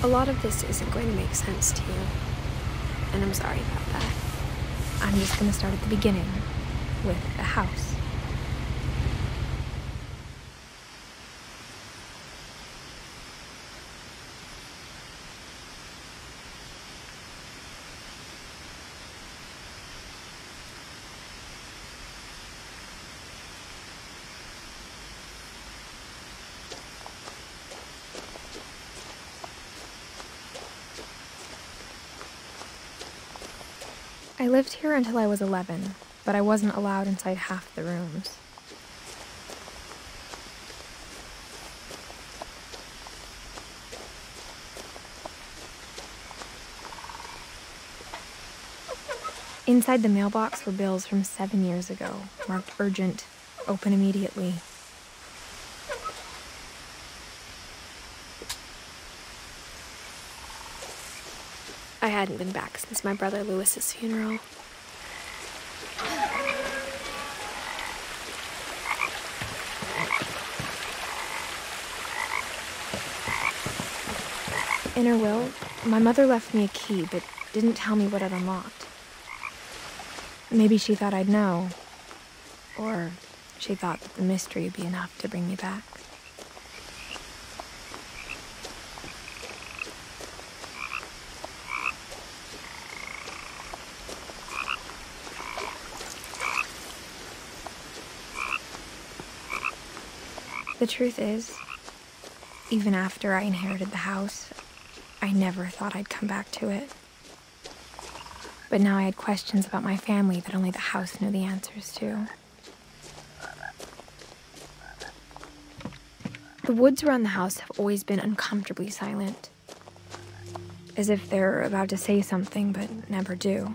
A lot of this isn't going to make sense to you, and I'm sorry about that. I'm just going to start at the beginning, with the house. I lived here until I was 11, but I wasn't allowed inside half the rooms. Inside the mailbox were bills from 7 years ago, marked urgent, open immediately. I hadn't been back since my brother Lewis's funeral. In her will, my mother left me a key, but didn't tell me what it unlocked. Maybe she thought I'd know, or she thought that the mystery would be enough to bring me back. The truth is, even after I inherited the house, I never thought I'd come back to it. But now I had questions about my family that only the house knew the answers to. The woods around the house have always been uncomfortably silent, as if they're about to say something but never do.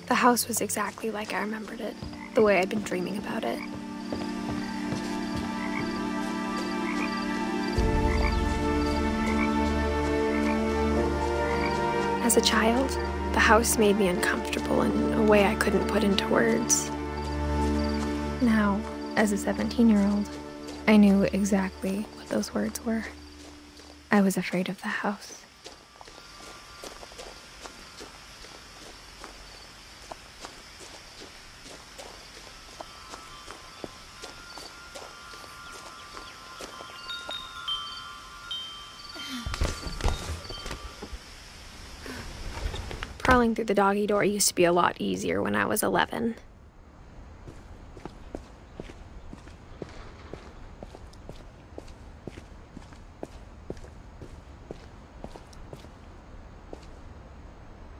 The house was exactly like I remembered it, the way I'd been dreaming about it. As a child, the house made me uncomfortable in a way I couldn't put into words. Now, as a 17-year-old, I knew exactly what those words were. I was afraid of the house. Crawling through the doggy door used to be a lot easier when I was 11.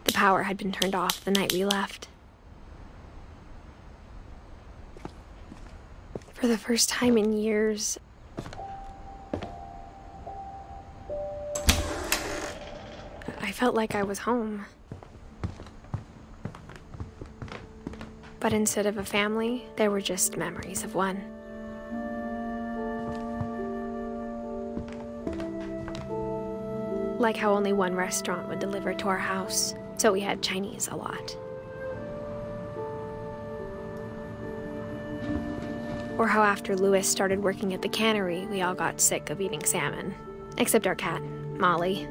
The power had been turned off the night we left. For the first time in years, I felt like I was home. But instead of a family, there were just memories of one. Like how only one restaurant would deliver to our house, so we had Chinese a lot. Or how after Lewis started working at the cannery, we all got sick of eating salmon. Except our cat, Molly.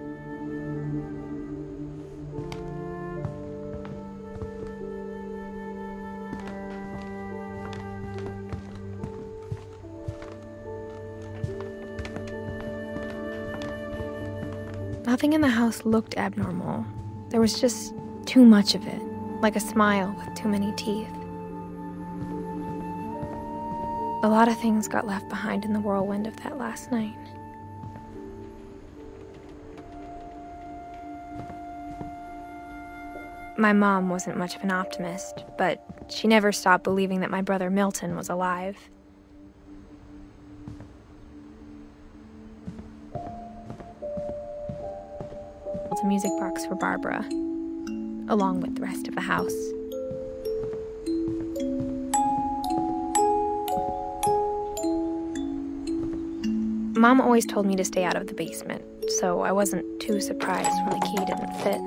Nothing in the house looked abnormal. There was just too much of it, like a smile with too many teeth. A lot of things got left behind in the whirlwind of that last night. My mom wasn't much of an optimist, but she never stopped believing that my brother Milton was alive. A music box for Barbara, along with the rest of the house. Mom always told me to stay out of the basement, so I wasn't too surprised when the key didn't fit.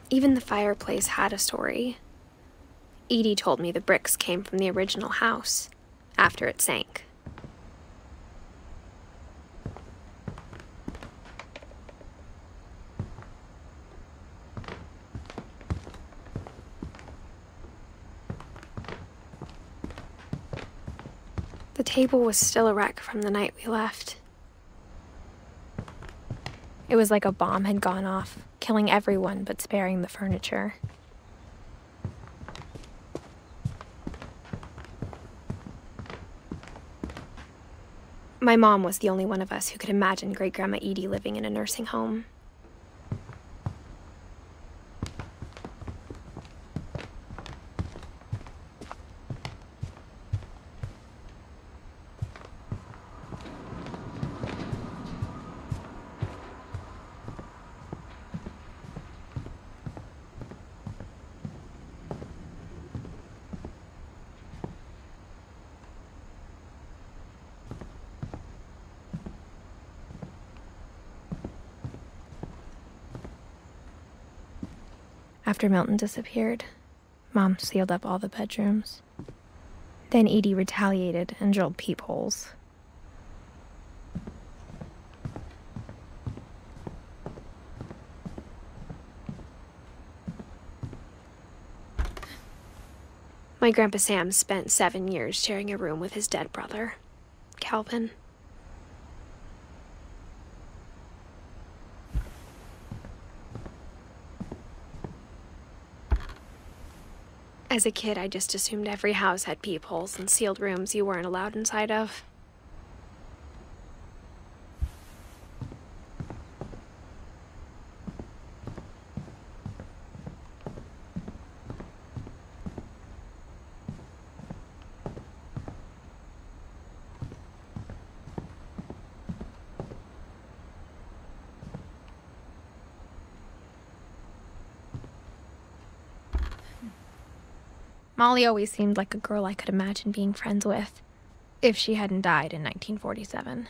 Even the fireplace had a story. Edie told me the bricks came from the original house, after it sank. The table was still a wreck from the night we left. It was like a bomb had gone off, killing everyone but sparing the furniture. My mom was the only one of us who could imagine Great-Grandma Edie living in a nursing home. After Milton disappeared, Mom sealed up all the bedrooms. Then Edie retaliated and drilled peepholes. My Grandpa Sam spent 7 years sharing a room with his dead brother, Calvin. As a kid, I just assumed every house had peepholes and sealed rooms you weren't allowed inside of. Molly always seemed like a girl I could imagine being friends with, if she hadn't died in 1947.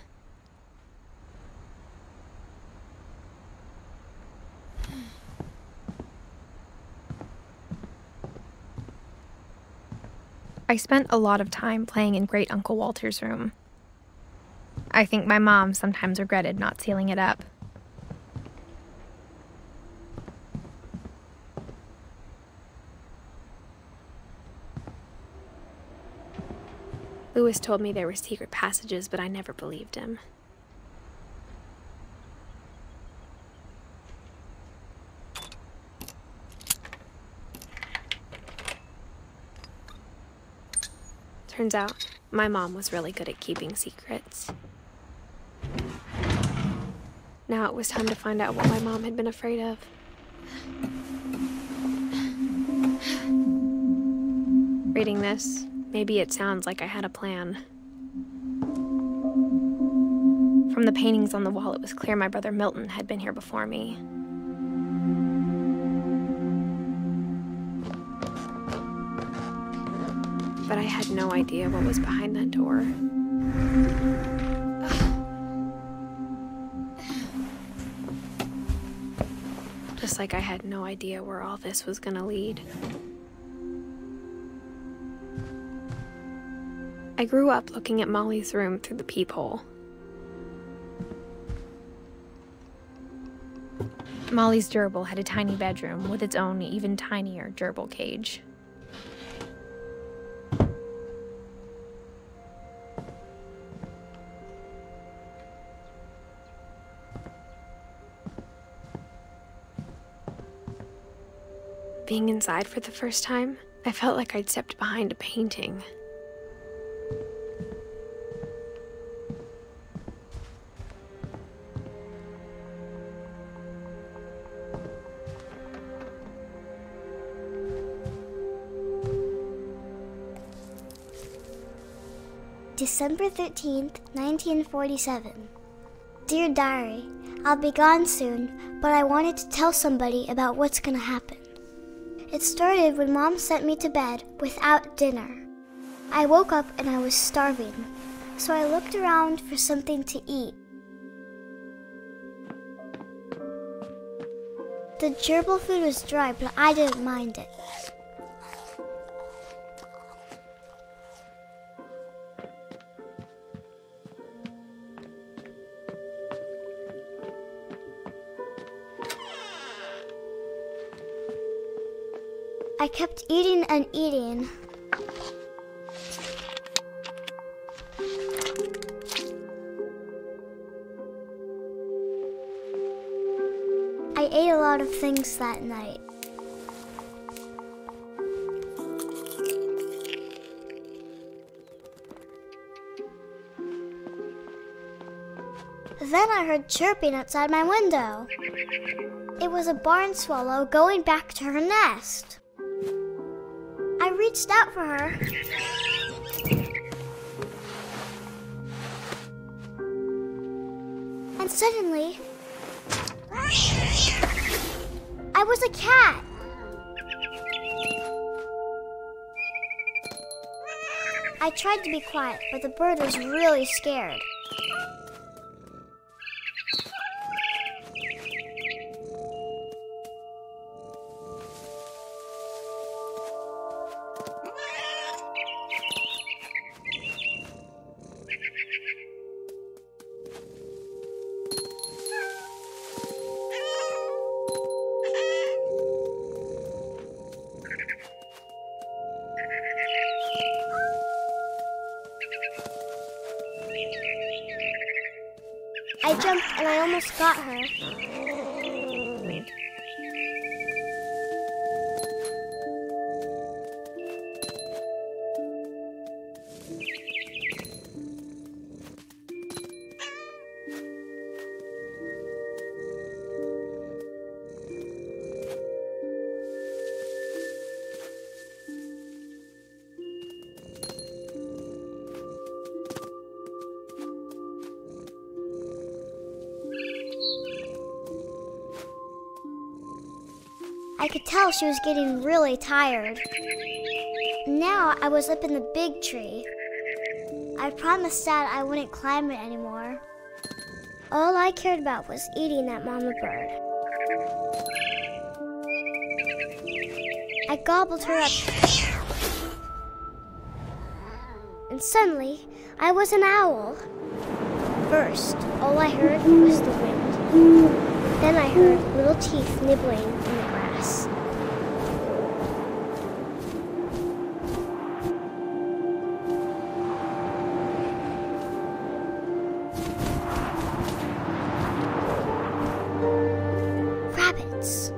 I spent a lot of time playing in Great Uncle Walter's room. I think my mom sometimes regretted not sealing it up. Lewis told me there were secret passages, but I never believed him. Turns out, my mom was really good at keeping secrets. Now it was time to find out what my mom had been afraid of. Reading this, maybe it sounds like I had a plan. From the paintings on the wall, it was clear my brother Milton had been here before me. But I had no idea what was behind that door. Just like I had no idea where all this was gonna lead. I grew up looking at Molly's room through the peephole. Molly's gerbil had a tiny bedroom with its own even tinier gerbil cage. Being inside for the first time, I felt like I'd stepped behind a painting. December 13th, 1947. Dear Diary, I'll be gone soon, but I wanted to tell somebody about what's gonna happen. It started when Mom sent me to bed without dinner. I woke up and I was starving, so I looked around for something to eat. The gerbil food was dry, but I didn't mind it. I kept eating and eating. I ate a lot of things that night. Then I heard chirping outside my window. It was a barn swallow going back to her nest. I reached out for her. And suddenly, I was a cat. I tried to be quiet, but the bird was really scared. I jumped and I almost got her. I could tell she was getting really tired. Now I was up in the big tree. I promised Dad I wouldn't climb it anymore. All I cared about was eating that mama bird. I gobbled her up. And suddenly, I was an owl. First, all I heard was the wind. Then I heard little teeth nibbling in the grass. Rabbits.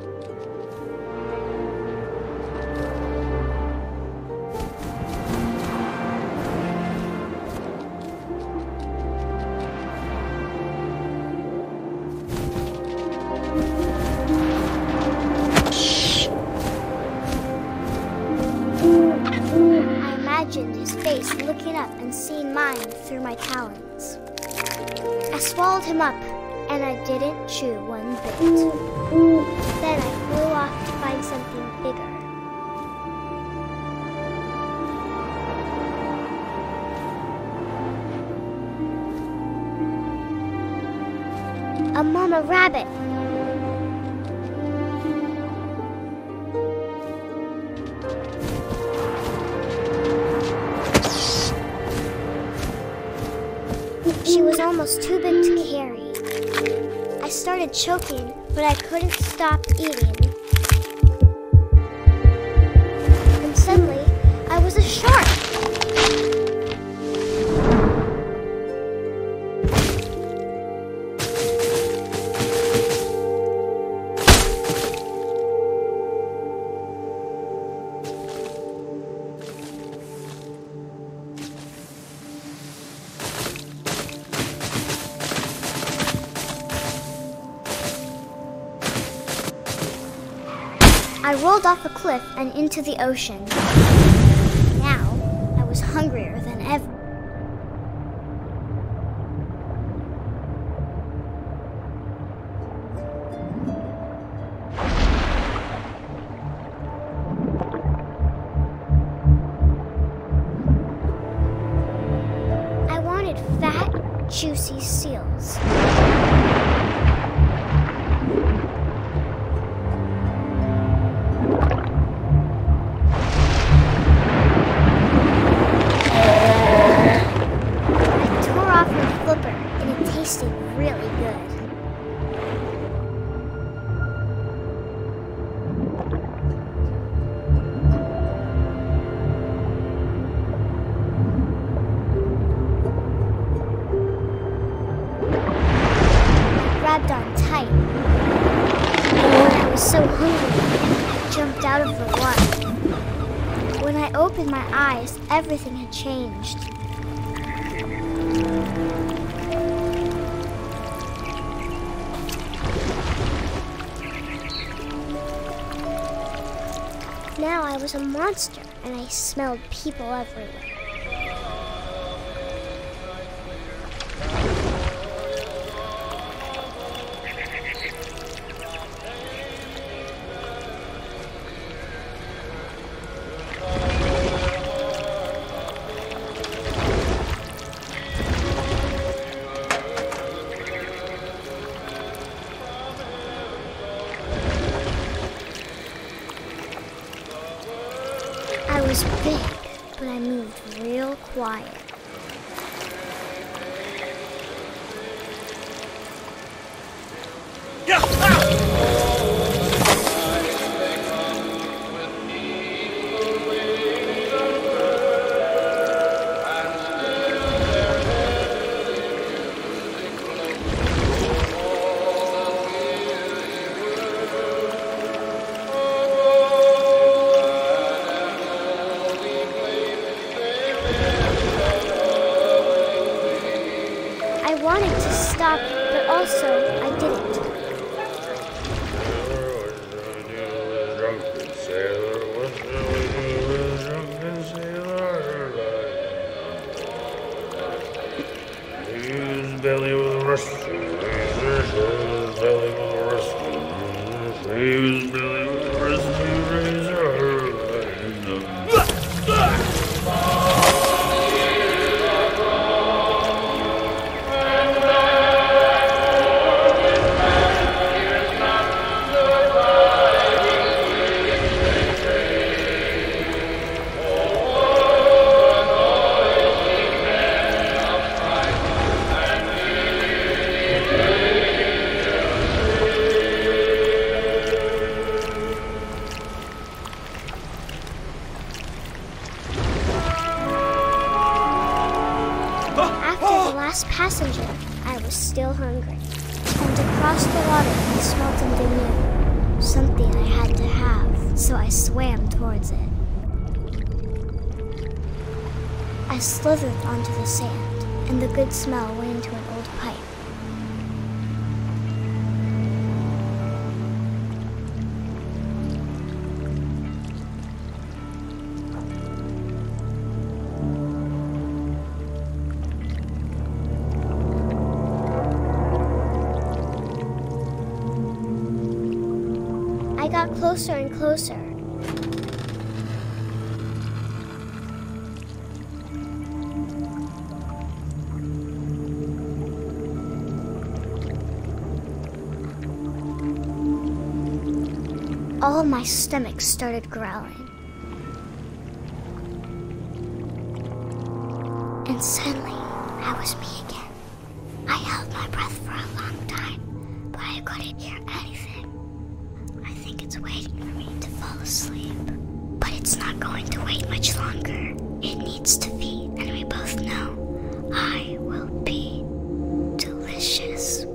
His face looking up and seeing mine through my talons. I swallowed him up, and I didn't chew one bit. Then I flew off to find something bigger. A mama rabbit. She was almost too big to carry. I started choking, but I couldn't stop eating. And suddenly, I was a shark. I rolled off a cliff and into the ocean. Now, I was hungrier than ever. see seals. I tore off my flipper, and it tasted really good. Grabbed on tight. I was so hungry, I jumped out of the water. When I opened my eyes, everything had changed. Now I was a monster, and I smelled people everywhere. I was big, but I moved real quiet. I wanted to stop, but also I didn't. After the last passenger, I was still hungry. And across the water, I smelled something new. Something I had to have, so I swam towards it. I slithered onto the sand, and the good smell went into an old pipe. I got closer and closer. All my stomach started growling. And suddenly, I was me again. I held my breath for a long time, but I couldn't hear anything. I think it's waiting for me to fall asleep. But it's not going to wait much longer. It needs to feed, and we both know I will be delicious.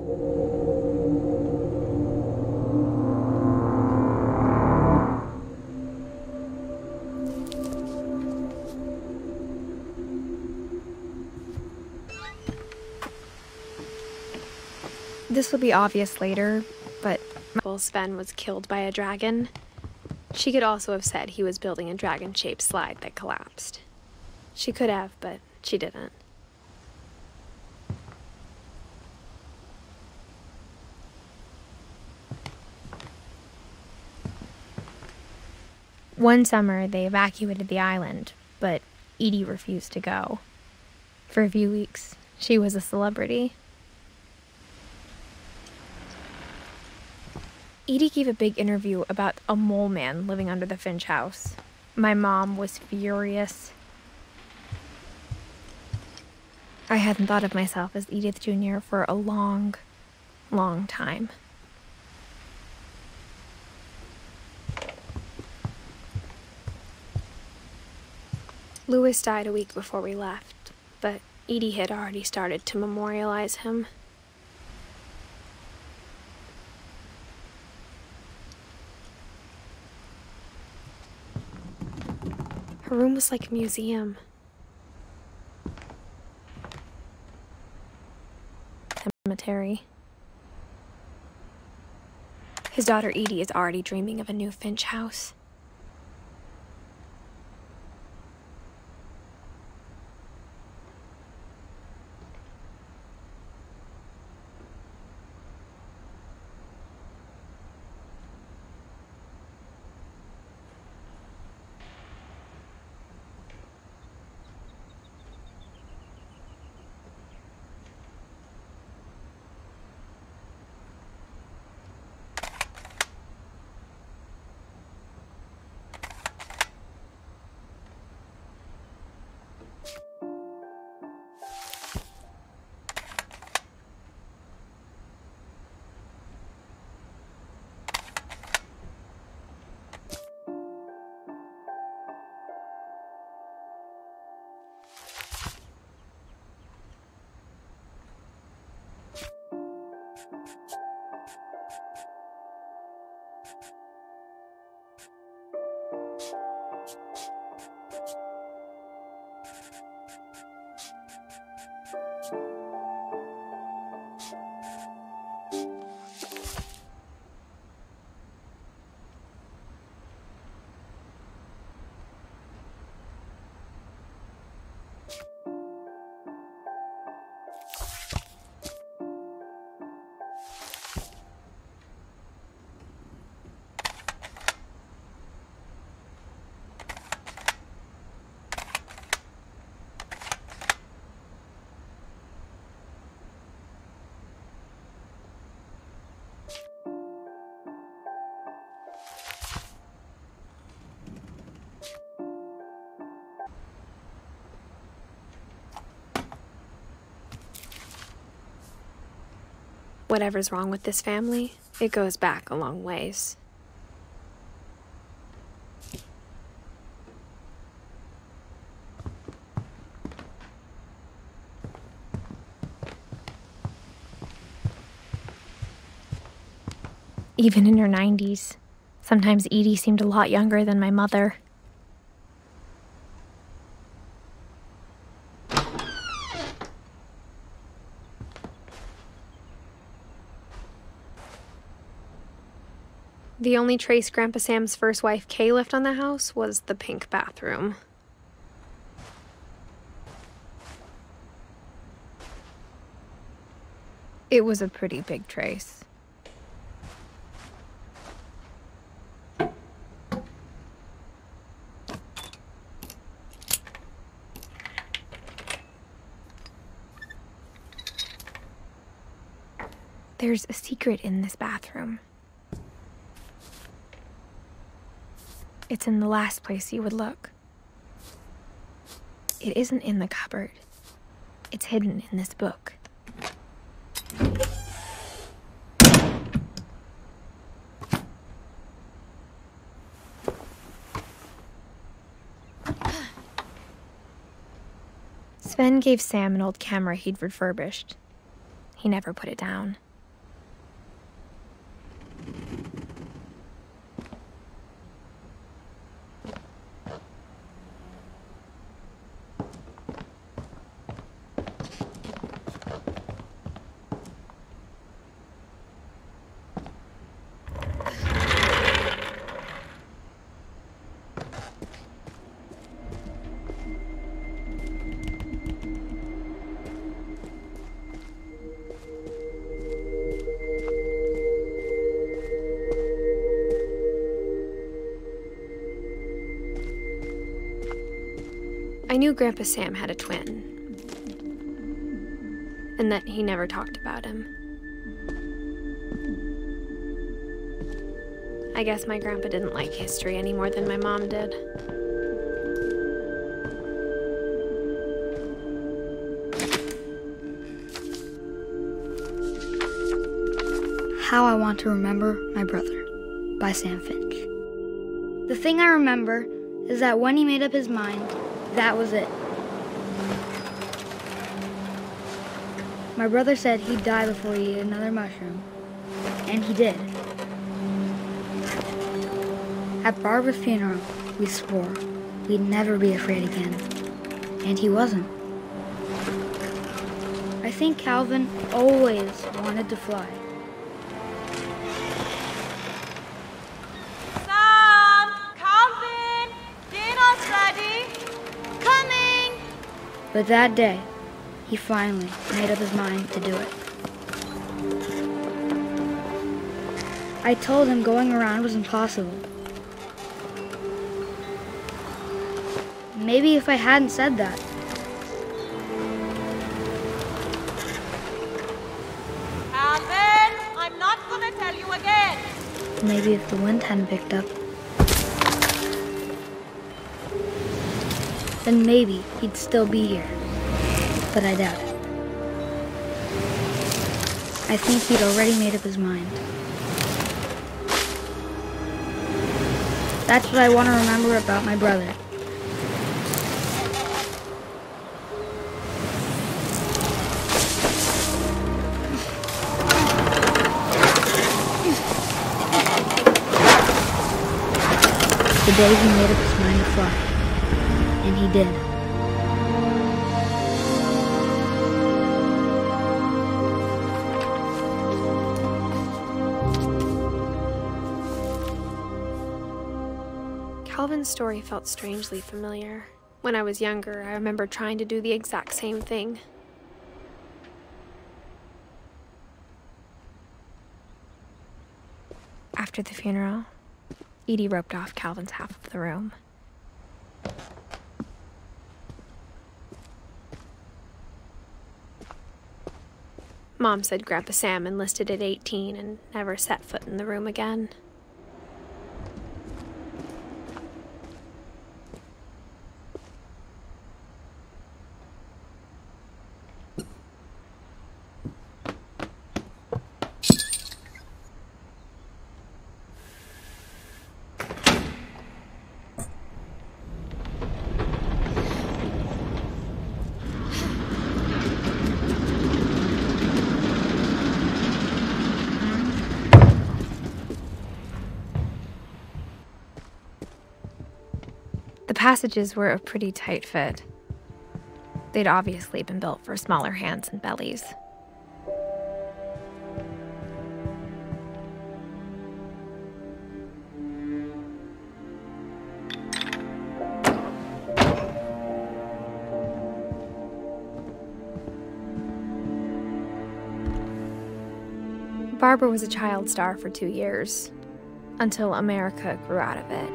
This will be obvious later, but Sven was killed by a dragon. She could also have said he was building a dragon-shaped slide that collapsed. She could have, but she didn't. One summer, they evacuated the island, but Edie refused to go. For a few weeks, she was a celebrity. Edie gave a big interview about a mole man living under the Finch house. My mom was furious. I hadn't thought of myself as Edith Jr. for a long, long time. Louis died a week before we left, but Edie had already started to memorialize him. Her room was like a museum. Cemetery. His daughter Edie is already dreaming of a new Finch house. Whatever's wrong with this family, it goes back a long ways. Even in her 90s, sometimes Edie seemed a lot younger than my mother. The only trace Grandpa Sam's first wife, Kay, left on the house was the pink bathroom. It was a pretty big trace. There's a secret in this bathroom. It's in the last place you would look. It isn't in the cupboard. It's hidden in this book. Sven gave Sam an old camera he'd refurbished. He never put it down. I knew Grandpa Sam had a twin, and that he never talked about him. I guess my grandpa didn't like history any more than my mom did. How I Want to Remember My Brother by Sam Finch. The thing I remember is that when he made up his mind, that was it. My brother said he'd die before he ate another mushroom, and he did. At Barbara's funeral, we swore we'd never be afraid again, and he wasn't. I think Calvin always wanted to fly. But that day, he finally made up his mind to do it. I told him going around was impossible. Maybe if I hadn't said that. Alvin, I'm not gonna tell you again. Maybe if the wind hadn't picked up. Then maybe he'd still be here. But I doubt it. I think he'd already made up his mind. That's what I want to remember about my brother. The day he made up his mind to fly. And he did. Calvin's story felt strangely familiar. When I was younger, I remember trying to do the exact same thing. After the funeral, Edie roped off Calvin's half of the room. Mom said Grandpa Sam enlisted at 18 and never set foot in the room again. The passages were a pretty tight fit. They'd obviously been built for smaller hands and bellies. Barbara was a child star for 2 years, until America grew out of it.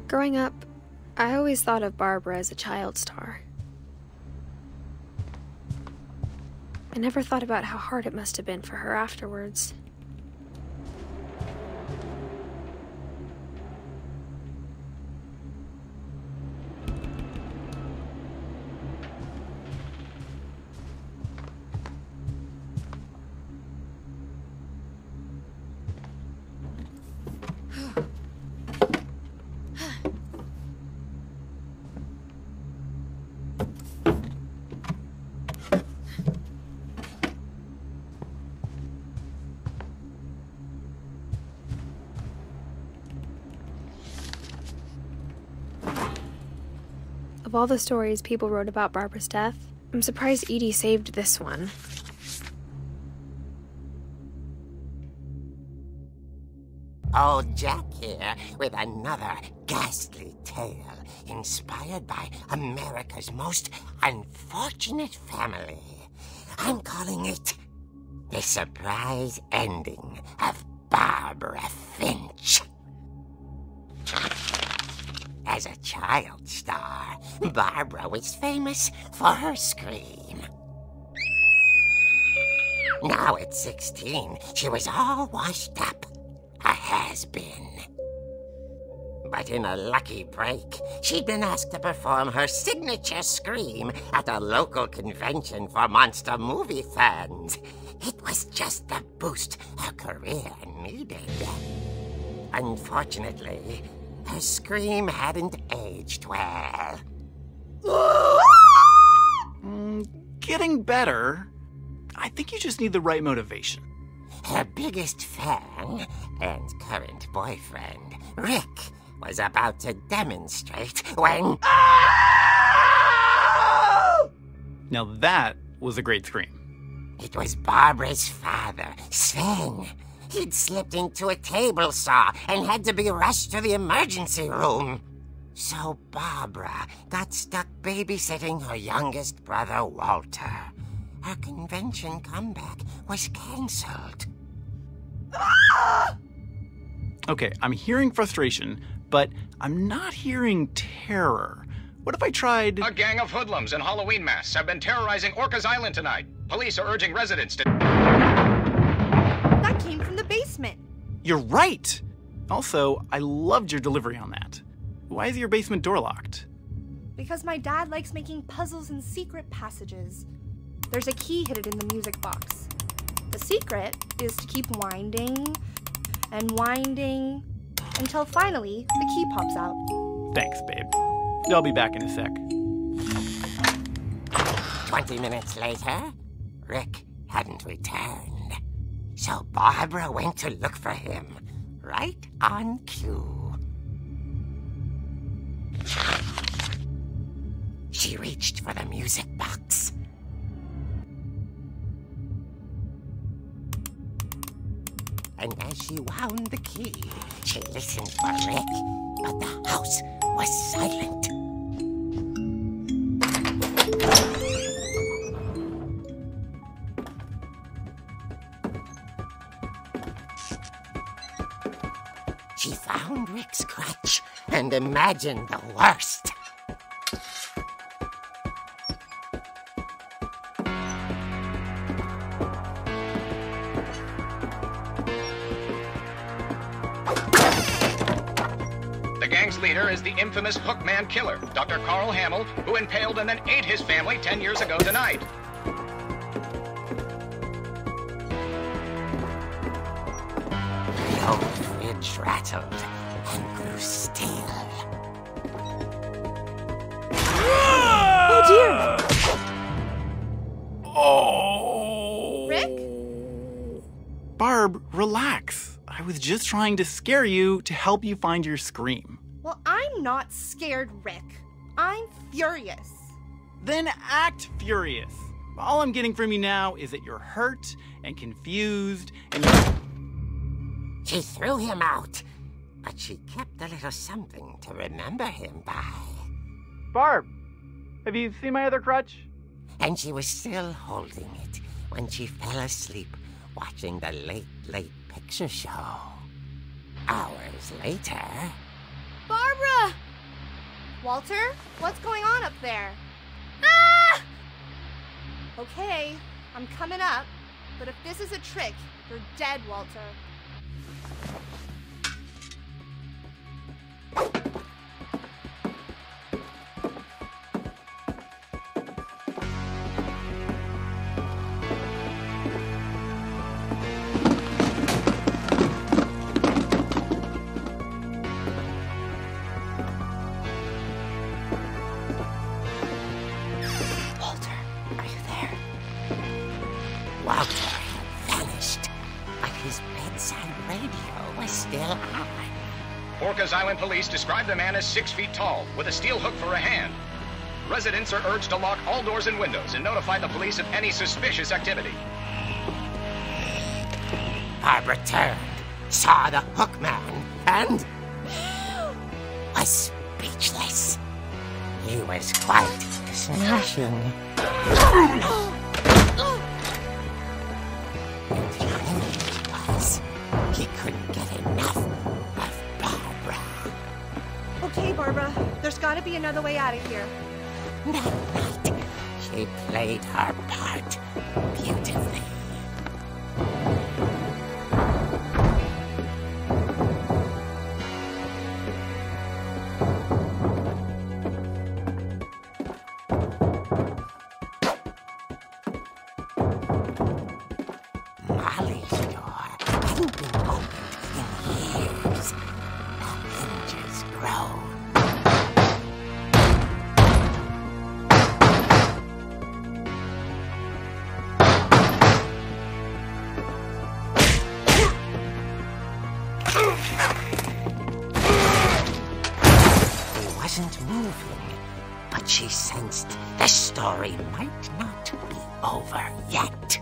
Growing up, I always thought of Barbara as a child star. I never thought about how hard it must have been for her afterwards. Of all the stories people wrote about Barbara's death, I'm surprised Edie saved this one. Old Jack here with another ghastly tale inspired by America's most unfortunate family. I'm calling it The Surprise Ending of Barbara Finch. As a child star, Barbara was famous for her scream. Now at 16, she was all washed up, a has-been. But in a lucky break, she'd been asked to perform her signature scream at a local convention for monster movie fans. It was just the boost her career needed. Unfortunately, her scream hadn't aged well. Getting better. I think you just need the right motivation. Her biggest fan and current boyfriend, Rick, was about to demonstrate when... Now that was a great scream. It was Barbara's father, Sven. He'd slipped into a table saw and had to be rushed to the emergency room. So Barbara got stuck babysitting her youngest brother, Walter. Her convention comeback was cancelled. Okay, I'm hearing frustration, but I'm not hearing terror. What if I tried... A gang of hoodlums in Halloween masks have been terrorizing Orcas Island tonight. Police are urging residents to... That came from the basement. You're right! Also, I loved your delivery on that. Why is your basement door locked? Because my dad likes making puzzles and secret passages. There's a key hidden in the music box. The secret is to keep winding and winding until finally the key pops out. Thanks, babe. I'll be back in a sec. 20 minutes later, Rick hadn't returned. So Barbara went to look for him, right on cue. She reached for the music box. And as she wound the key, she listened for Rick, but the house was silent. She found Rick's crutch and imagined the worst. The gang's leader is the infamous Hookman killer, Dr. Carl Hamill, who impaled and then ate his family 10 years ago tonight. The old fridge rattled and grew still. Oh dear! Oh! Rick? Barb, relax. I was just trying to scare you to help you find your scream. Well, I'm not scared, Rick. I'm furious. Then act furious. All I'm getting from you now is that you're hurt and confused and She threw him out, but she kept a little something to remember him by. Barb, have you seen my other crutch? And she was still holding it when she fell asleep watching the late picture show. Hours later... Barbara! Walter, what's going on up there? Ah! Okay, I'm coming up, but if this is a trick, you're dead, Walter. Walter had vanished, but his bedside radio was still on. Orcas Island police describe the man as 6 feet tall, with a steel hook for a hand. Residents are urged to lock all doors and windows and notify the police of any suspicious activity. Barbara turned, saw the hook man, and was speechless. He was quite smashing. And he was. He couldn't get him gotta be another way out of here. That night, she played her part beautifully. Molly's door hadn't been opened in years. The hinges groaned. He wasn't moving, but she sensed the story might not be over yet.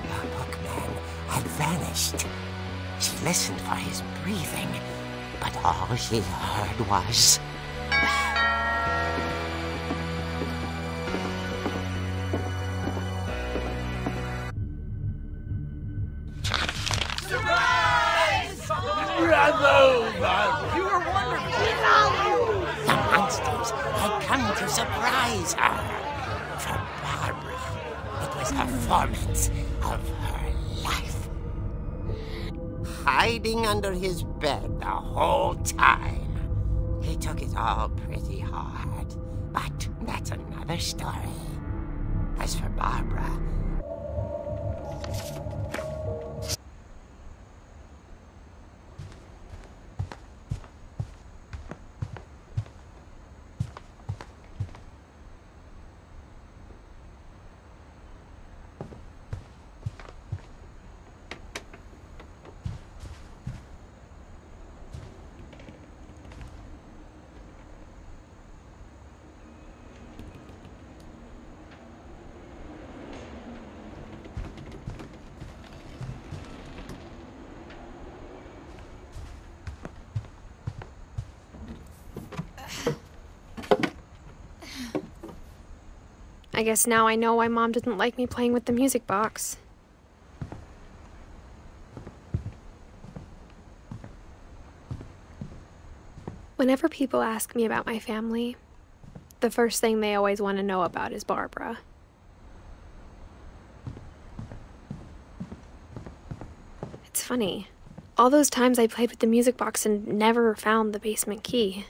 The bookman had vanished. She listened for his breathing, but all she heard was... The monsters had come to surprise her. For Barbara, it was a performance of her life. Hiding under his bed the whole time. He took it all pretty hard, but that's another story. As for Barbara... I guess now I know why Mom didn't like me playing with the music box. Whenever people ask me about my family, the first thing they always want to know about is Barbara. It's funny. All those times I played with the music box and never found the basement key.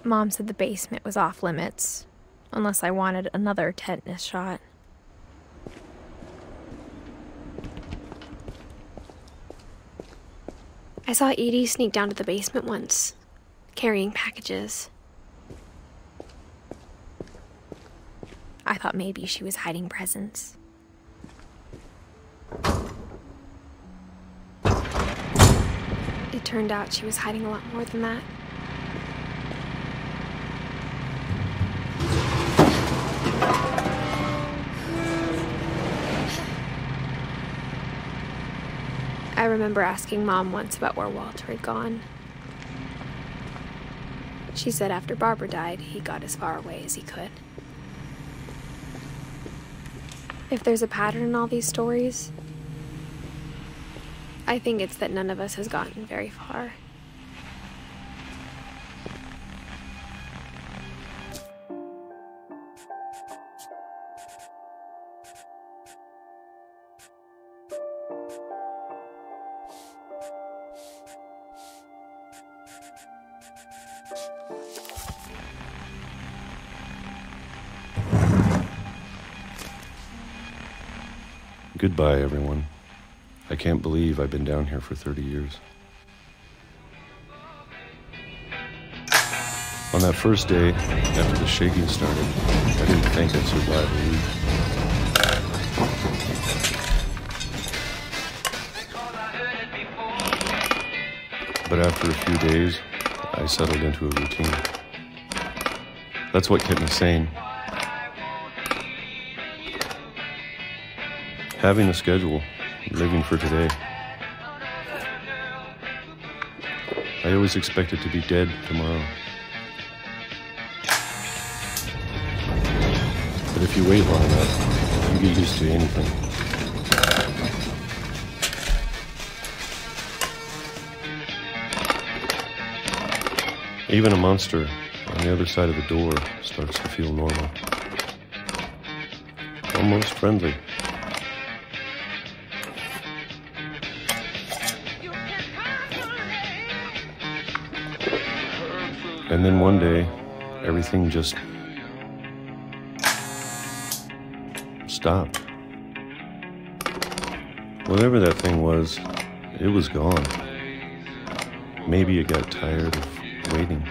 Mom said the basement was off limits, unless I wanted another tetanus shot. I saw Edie sneak down to the basement once, carrying packages. I thought maybe she was hiding presents. It turned out she was hiding a lot more than that. I remember asking Mom once about where Walter had gone. She said after Barbara died, he got as far away as he could. If there's a pattern in all these stories, I think it's that none of us has gotten very far. Goodbye, everyone. I can't believe I've been down here for 30 years. On that first day, after the shaking started, I didn't think I'd survive a week. But after a few days, I settled into a routine. That's what kept me sane. Having a schedule, living for today. I always expected to be dead tomorrow. But if you wait long enough, you get used to anything. Even a monster on the other side of the door starts to feel normal. Almost friendly. And then one day, everything just stopped. Whatever that thing was, it was gone. Maybe it got tired of waiting.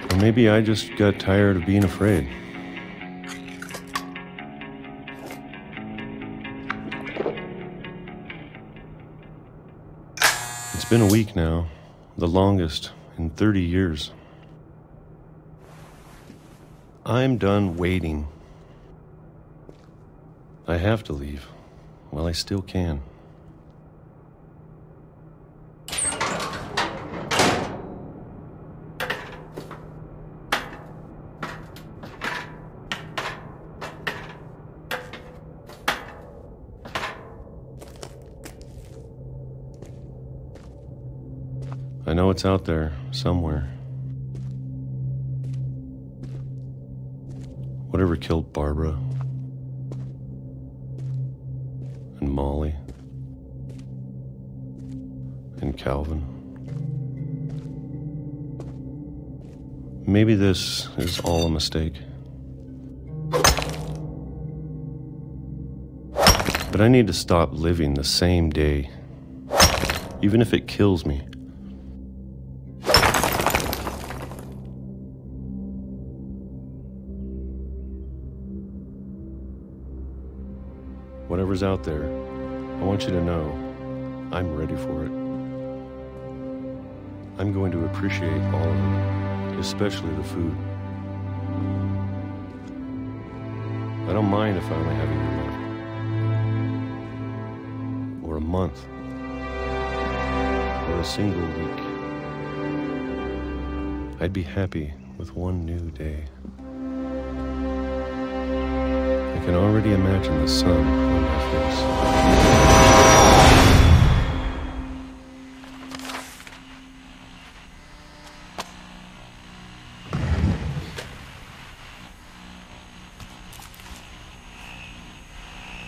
Or maybe I just got tired of being afraid. It's been a week now, the longest in 30 years. I'm done waiting. I have to leave while I still can. I know it's out there somewhere. Whatever killed Barbara and Molly and Calvin. Maybe this is all a mistake. But I need to stop living the same day, even if it kills me. Whatever's out there, I want you to know I'm ready for it. I'm going to appreciate all of it, especially the food. I don't mind if I only have a year left, or a month, or a single week. I'd be happy with one new day. I can already imagine the sun on my face.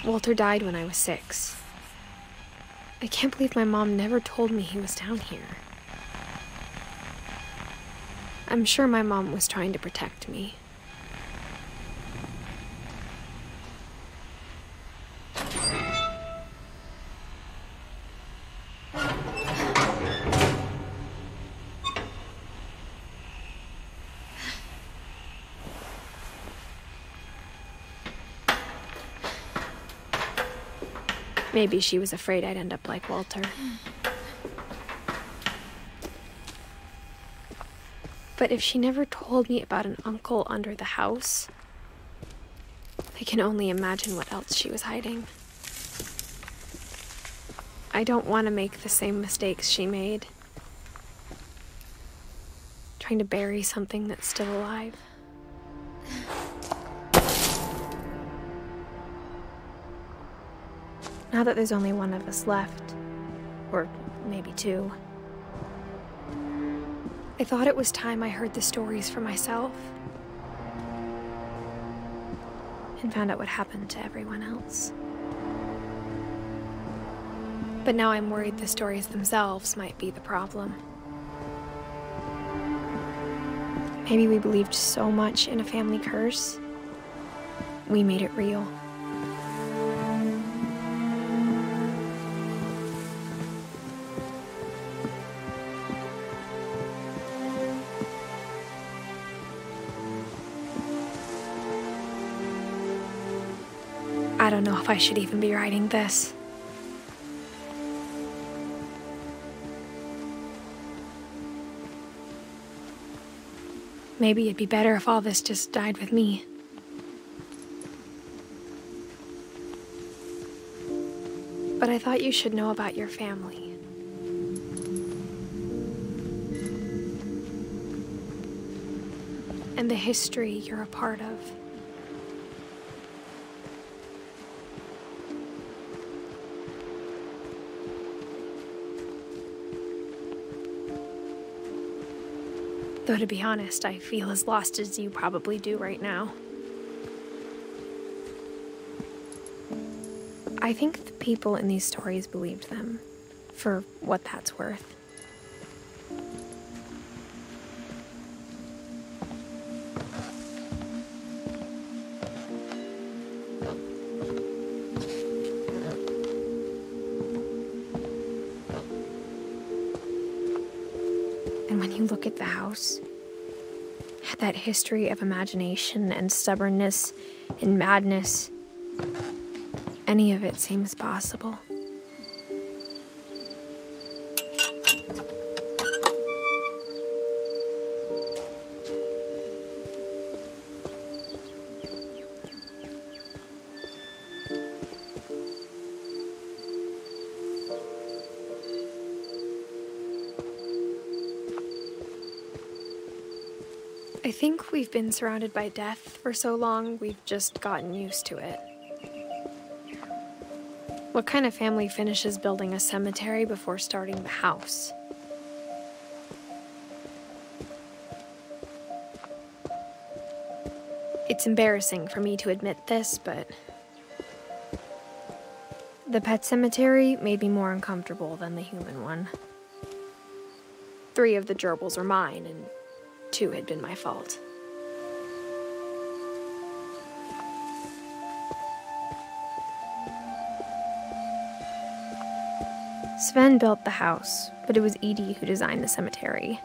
Walter died when I was 6. I can't believe my mom never told me he was down here. I'm sure my mom was trying to protect me. Maybe she was afraid I'd end up like Walter. But if she never told me about an uncle under the house, I can only imagine what else she was hiding. I don't want to make the same mistakes she made. Trying to bury something that's still alive. Now that there's only one of us left, or maybe 2, I thought it was time I heard the stories for myself and found out what happened to everyone else. But now I'm worried the stories themselves might be the problem. Maybe we believed so much in a family curse, we made it real. don't know if I should even be writing this. Maybe it'd be better if all this just died with me. But I thought you should know about your family. And the history you're a part of. Though to be honest, I feel as lost as you probably do right now. I think the people in these stories believed them, for what that's worth. And when you look at the house, that history of imagination and stubbornness and madness, any of it seems possible. I think we've been surrounded by death for so long, we've just gotten used to it. What kind of family finishes building a cemetery before starting the house? It's embarrassing for me to admit this, but the pet cemetery made me more uncomfortable than the human one. 3 of the gerbils were mine, and 2 had been my fault. Sven built the house, but it was Edie who designed the cemetery.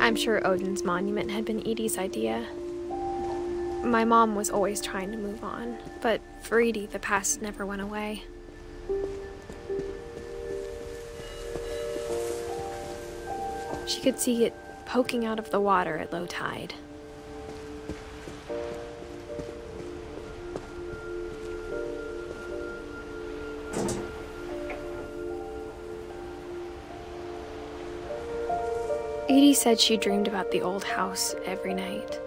I'm sure Odin's monument had been Edie's idea. My mom was always trying to move on, but for Edie, the past never went away. She could see it poking out of the water at low tide. Edie said she dreamed about the old house every night.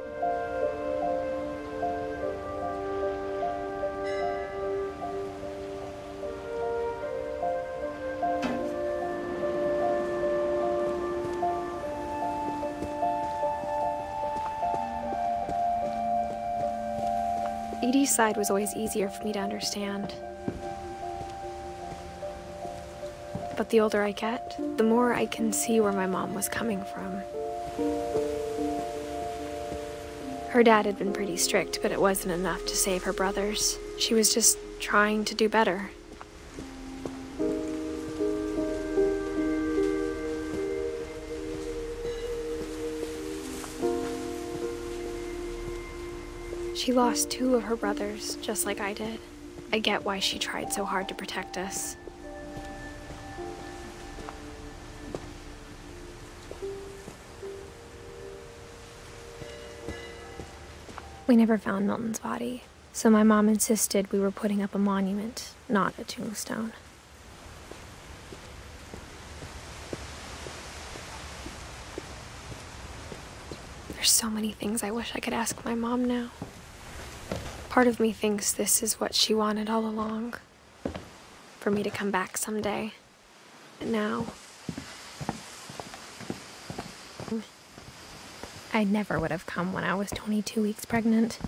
Edie's side was always easier for me to understand. But the older I get, the more I can see where my mom was coming from. Her dad had been pretty strict, but it wasn't enough to save her brothers. She was just trying to do better. She lost 2 of her brothers, just like I did. I get why she tried so hard to protect us. We never found Milton's body, so my mom insisted we were putting up a monument, not a tombstone. There's so many things I wish I could ask my mom now. Part of me thinks this is what she wanted all along, for me to come back someday. And now, I never would have come when I was 22 weeks pregnant.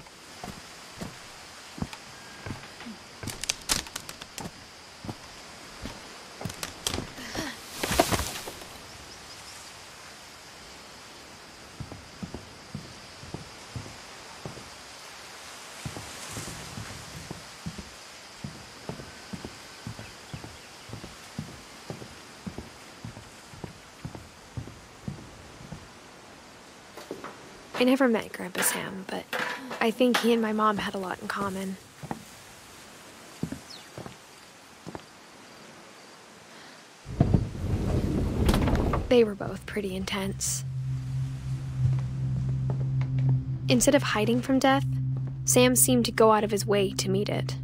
I never met Grandpa Sam, but I think he and my mom had a lot in common. They were both pretty intense. Instead of hiding from death, Sam seemed to go out of his way to meet it.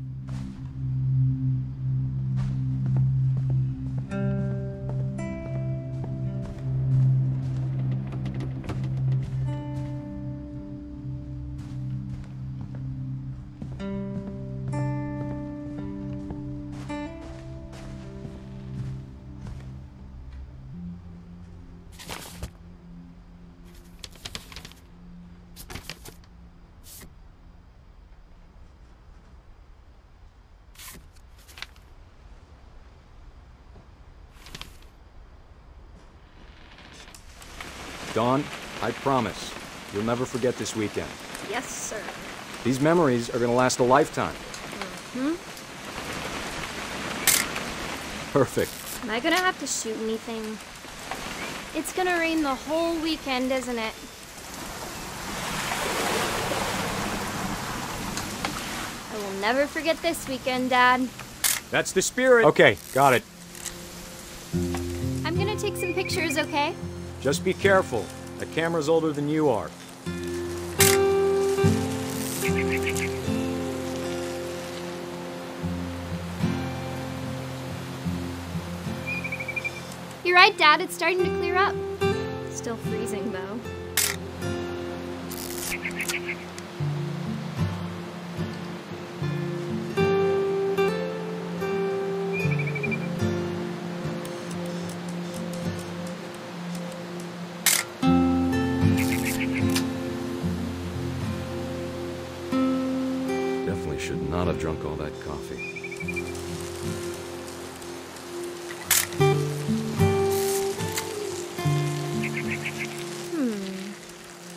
Dawn, I promise, you'll never forget this weekend. Yes, sir. These memories are gonna last a lifetime. Perfect. Am I gonna have to shoot anything? It's gonna rain the whole weekend, isn't it? I will never forget this weekend, Dad. That's the spirit. Okay, got it. I'm gonna take some pictures, okay? Just be careful. That camera's older than you are. You're right, Dad. It's starting to clear up. Still freezing, though. Definitely should not have drunk all that coffee.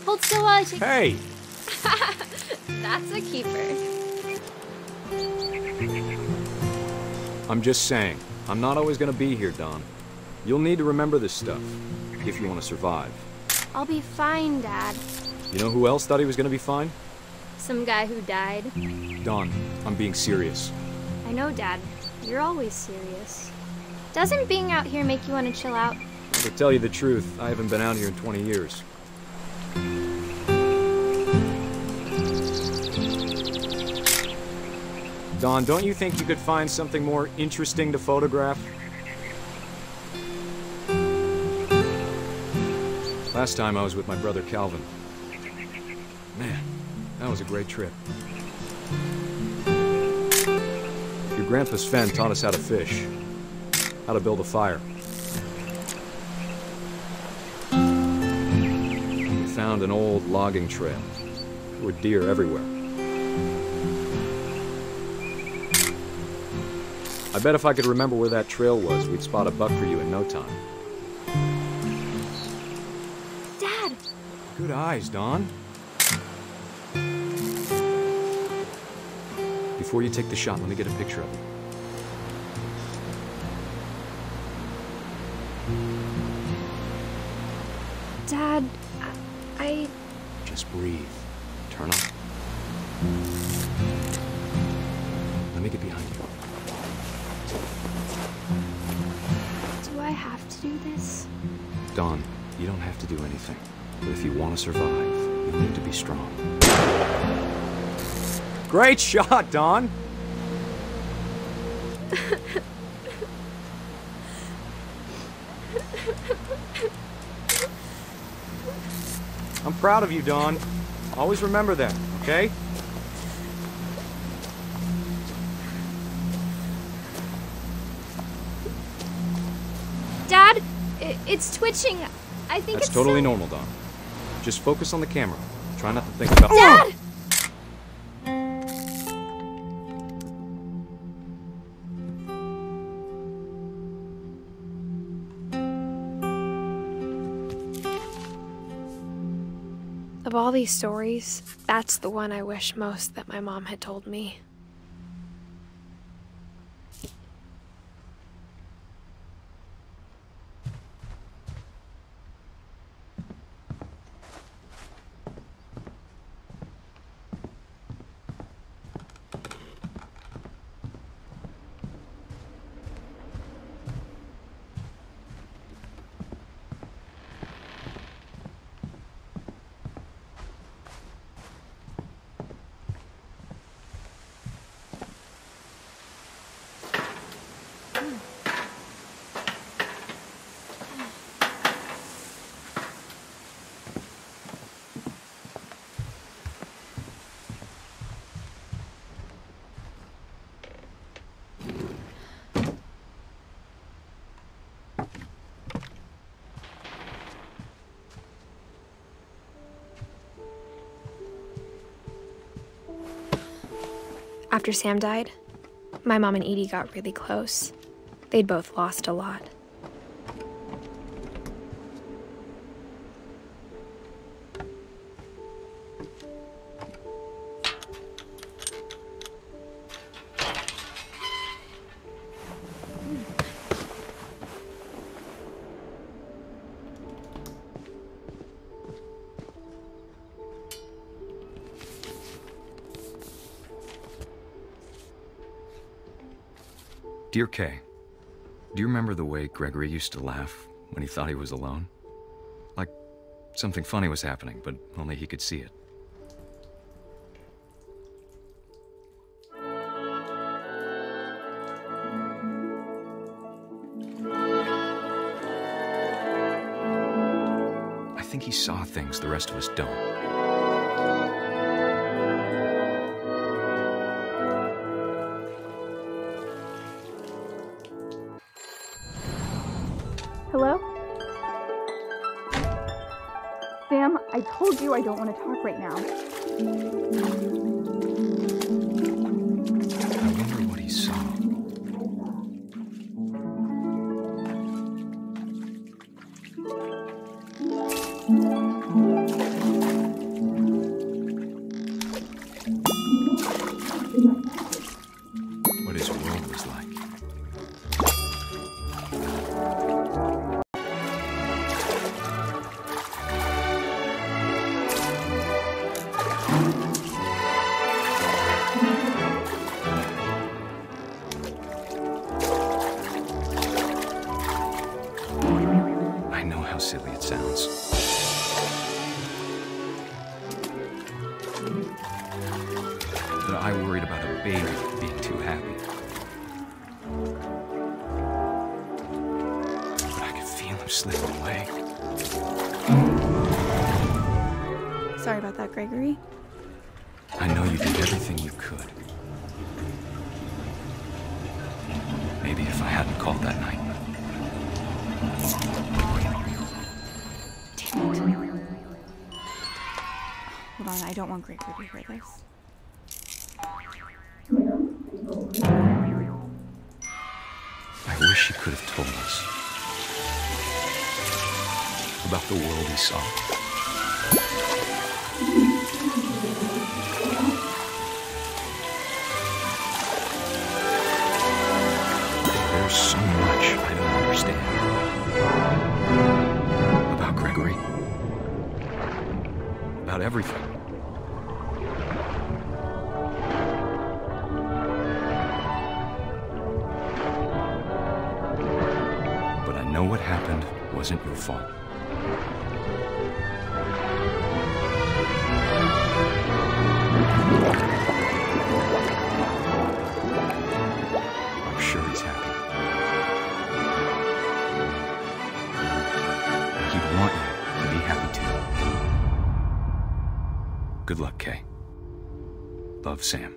Hold still while I take... Hey! That's a keeper. I'm just saying, I'm not always gonna be here, Dawn. You'll need to remember this stuff, if you want to survive. I'll be fine, Dad. You know who else thought he was gonna be fine? Some guy who died. Dawn, I'm being serious. I know, Dad. You're always serious. Doesn't being out here make you want to chill out? To tell you the truth, I haven't been out here in 20 years. Dawn, don't you think you could find something more interesting to photograph? Last time I was with my brother Calvin. Man, that was a great trip. Your grandpa Sven taught us how to fish, how to build a fire. We found an old logging trail. There were deer everywhere. I bet if I could remember where that trail was, we'd spot a buck for you in no time. Dad! Good eyes, Dawn. Before you take the shot, let me get a picture of it. Dad, I... Just breathe. Turn up. Let me get behind you. Do I have to do this? Dawn, you don't have to do anything. But if you want to survive, you need to be strong. Great shot, Dawn! I'm proud of you, Dawn. Always remember that, okay? Dad, it's twitching. I think That's it's totally so... normal, Dawn. Just focus on the camera. Try not to think about... Dad! Of all these stories, that's the one I wish most that my mom had told me. After Sam died, my mom and Edie got really close. They'd both lost a lot. Dear Kay, do you remember the way Gregory used to laugh when he thought he was alone? Like something funny was happening, but only he could see it. I think he saw things the rest of us don't. Hello? Sam, I told you I don't want to talk right now. I wonder what he saw. What his world was like. I know how silly it sounds. But I worried about a baby being too happy. But I could feel him slipping away. Sorry about that, Gregory. I know you did everything you could. Maybe if I hadn't called that night. Hold on, I don't want Gregory to hear this. I wish he could have told us about the world he saw. There's so much I don't understand about Gregory, about everything. But I know what happened wasn't your fault. I'm sure he's happy. He'd want you to be happy too. Good luck, Kay. Love, Sam.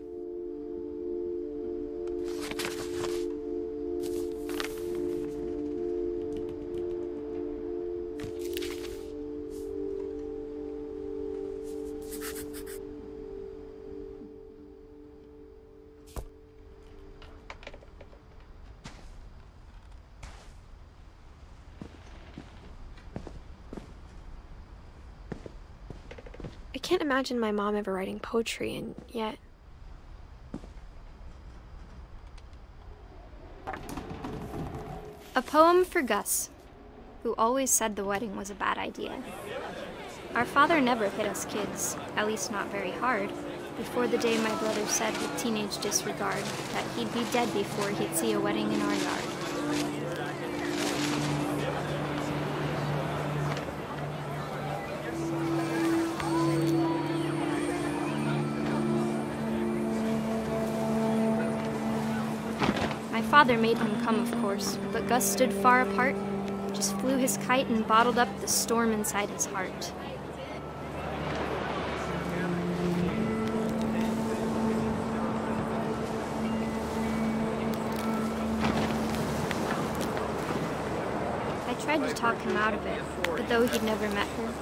I can't imagine my mom ever writing poetry, and yet... A poem for Gus, who always said the wedding was a bad idea. Our father never hit us kids, at least not very hard, before the day my brother said with teenage disregard that he'd be dead before he'd see a wedding in our yard. My father made him come, of course, but Gus stood far apart, just flew his kite and bottled up the storm inside his heart. I tried to talk him out of it, but though he'd never met her,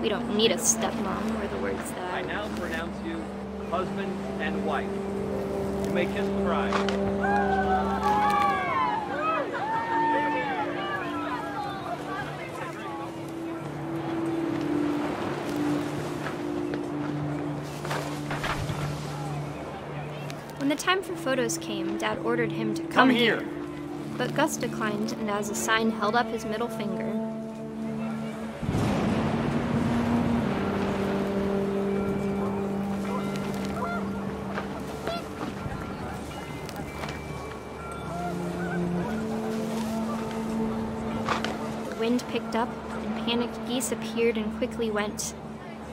we don't need a stepmom, were the words that I now pronounce you husband and wife. to make his cry. When the time for photos came, Dad ordered him to come here. But Gus declined, and as a sign held up his middle finger. The wind picked up, and panicked geese appeared and quickly went.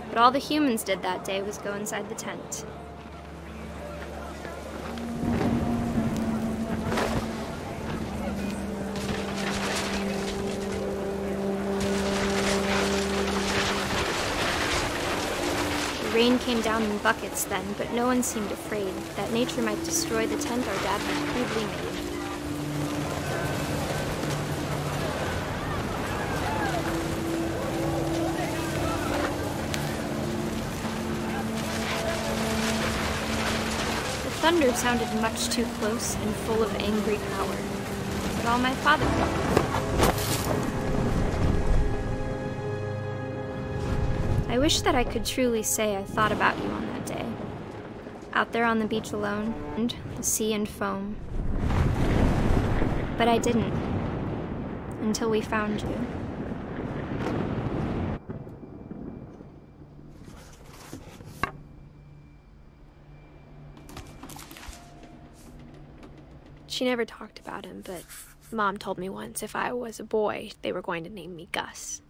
But all the humans did that day was go inside the tent. Rain came down in buckets then, but no one seemed afraid that nature might destroy the tent our dad had crudely made. The thunder sounded much too close and full of angry power, but all my father could. I wish that I could truly say I thought about you on that day. Out there on the beach alone, and the sea and foam. But I didn't. Until we found you. She never talked about him, but Mom told me once if I was a boy, they were going to name me Gus.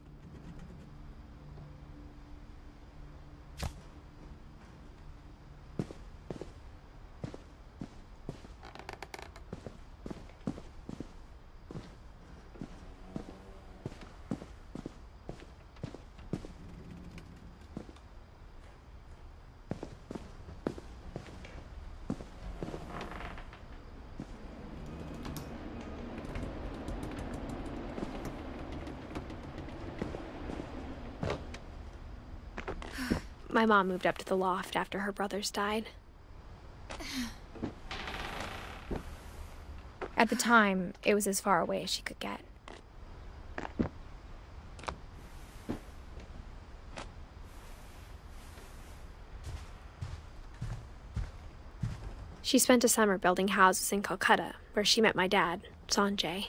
My mom moved up to the loft after her brothers died. At the time, it was as far away as she could get. She spent a summer building houses in Calcutta, where she met my dad, Sanjay.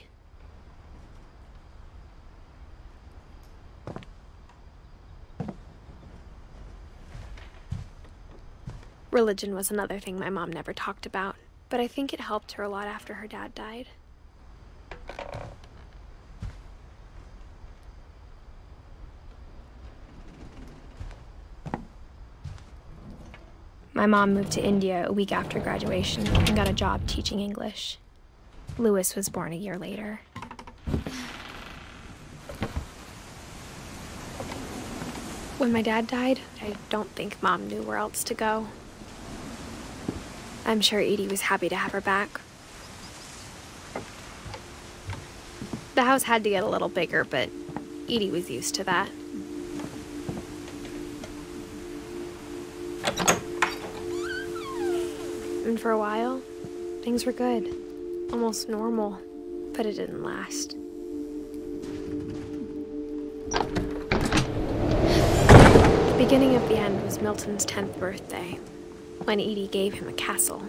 Religion was another thing my mom never talked about, but I think it helped her a lot after her dad died. My mom moved to India a week after graduation and got a job teaching English. Louis was born a year later. When my dad died, I don't think Mom knew where else to go. I'm sure Edie was happy to have her back. The house had to get a little bigger, but Edie was used to that. And for a while, things were good. Almost normal, but it didn't last. The beginning of the end was Milton's 10th birthday, when Edie gave him a castle.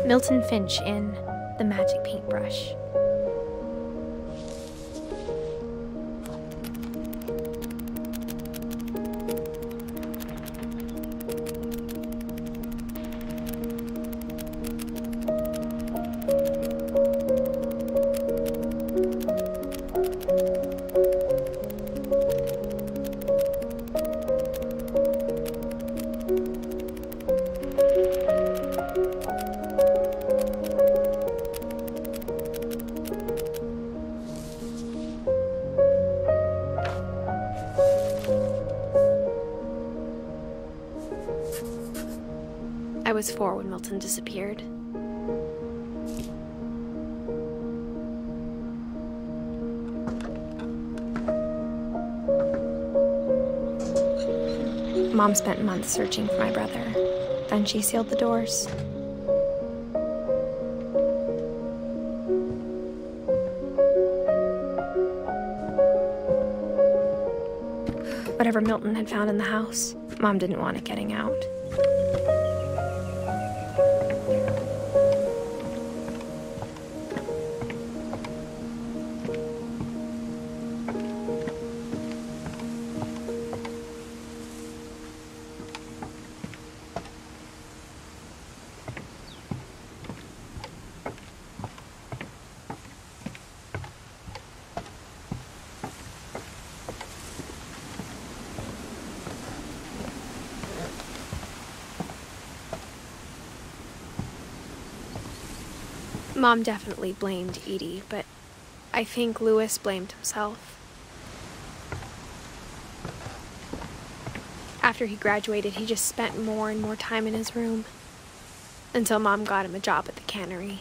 Milton Finch in The Magic Paintbrush. I was 4 when Milton disappeared. Mom spent months searching for my brother. Then she sealed the doors. Whatever Milton had found in the house, Mom didn't want it getting out. Mom definitely blamed Edie, but I think Louis blamed himself. After he graduated, he just spent more and more time in his room, until Mom got him a job at the cannery.